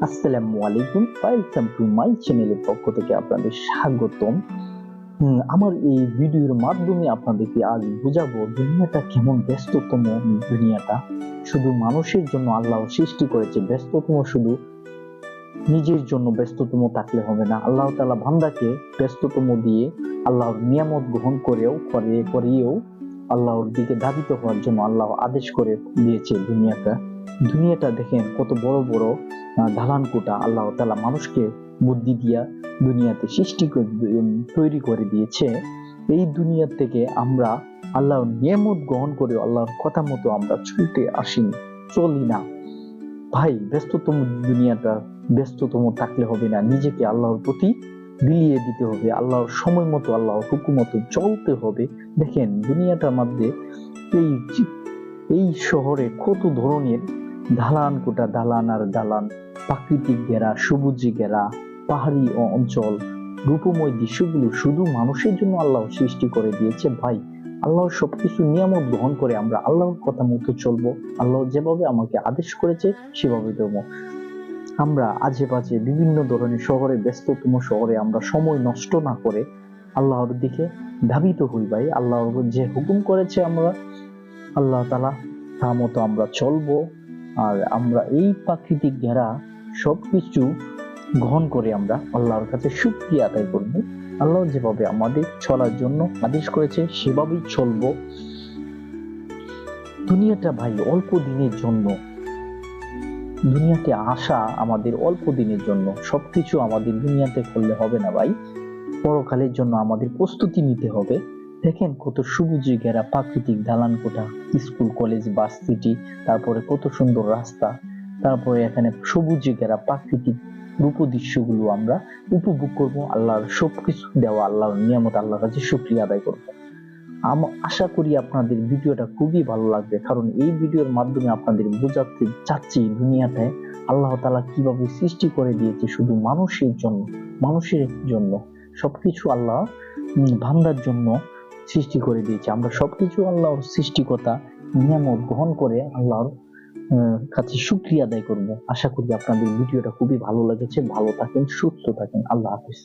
আসসালামু আলাইকুম, welcome to my চ্যানেলের পক্ষ থেকে আপনাদের স্বাগতম। আমার এই ভিডিওর মাধ্যমে আপনাদেরকে আজ বোঝাবো দুনিয়াটা কেমন ব্যস্ততম। দুনিয়াটা শুধু মানুষের জন্য আল্লাহ সৃষ্টি করেছে। ব্যস্ততম শুধু নিজের জন্য ব্যস্ততম থাকলে হবে না। আল্লাহ তাআলা বান্দাকে ব্যস্ততম দিয়ে আল্লাহর নিয়ামত গ্রহণ করিয়েও আল্লাহর দিকে ধাবিত হওয়ার জন্য আল্লাহ আদেশ করে দিয়েছে। দুনিয়াটা দেখেন কত বড় বড় ঢালান কোটা আল্লাহ তাআলা মানুষকে বুদ্ধি দিয়া দুনিয়াতে তৈরি করে দিয়েছে। এই দুনিয়া থেকে আমরা আল্লাহর নিয়ামত গ্রহণ করে আল্লাহর কথা মতো আমরা চলি না। ভাই, ব্যস্ততম থাকলে হবে না, নিজেকে আল্লাহর প্রতি বিলিয়ে দিতে হবে, আল্লাহর সময় মতো আল্লাহর হুকুম মতো চলতে হবে। দেখেন দুনিয়াটার মধ্যে এই এই শহরে কত ধরনের দালান আর দালান, প্রাকৃতিক ঘেরা, সবুজে ঘেরা পাহাড়ি অঞ্চল, রূপময় দৃশ্যগুলো শুধু মানুষের জন্য আল্লাহ সৃষ্টি করে দিয়েছে। ভাই, আল্লাহর সবকিছু নিয়ামত গ্রহণ করে আমরা আল্লাহর কথা মতো চলবো। আল্লাহ যেভাবে আমাকে আদেশ করেছে সেভাবে দেবো। আমরা আজে বাজে বিভিন্ন ধরনের ব্যস্ততম শহরে আমরা সময় নষ্ট না করে আল্লাহর দিকে ধাবিত হই। ভাই, আল্লাহর যে হুকুম করেছে আল্লাহ তাআলা তা মতো আমরা চলবো। আর আমরা এই প্রাকৃতিক ঘেরা সবকিছু গ্রহণ করে আমরা আল্লাহর কাছে শুকরিয়া আদায় করব। আল্লাহ যেভাবে আমাদের চলার জন্য আদেশ করেছে সেভাবেই চলবো। দুনিয়াটা ভাই অল্প দিনের জন্য, দুনিয়াতে আসা আমাদের অল্প দিনের জন্য। সবকিছু আমাদের দুনিয়াতে করলে হবে না ভাই, পরকালের জন্য আমাদের প্রস্তুতি নিতে হবে। দেখেন কত সবুজে ঘেরা প্রাকৃতিক দালান কোঠা, স্কুল কলেজ ভার্সিটি, তারপরে কত সুন্দর রাস্তা, তারপরে এখানে সবুজে ঘেরা প্রাকৃতিক রূপদৃশ্যগুলো আমরা উপভোগ করব। আল্লাহর সবকিছু দেওয়া আল্লাহর নিয়ামত, আল্লাহর কাছে শুকরিয়া আদায় করব। আশা করি আপনাদের ভিডিওটা খুবই ভালো লাগবে, কারণ এই ভিডিওর মাধ্যমে আপনাদের বোঝাতে চাচ্ছি দুনিয়াটায় আল্লাহ তাআলা কিভাবে সৃষ্টি করে দিয়েছে শুধু মানুষের জন্য সবকিছু আল্লাহ বান্দার জন্য সৃষ্টি করে দিয়েছে। আমরা সবকিছু আল্লাহর সৃষ্টিকতা নিয়ামত গ্রহণ করে আল্লাহর কাছে শুকরিয়া আদায় করব। আশা করি আপনাদের ভিডিওটা খুবই ভালো লেগেছে। ভালো থাকেন, সুস্থ থাকেন। আল্লাহ হাফেজ।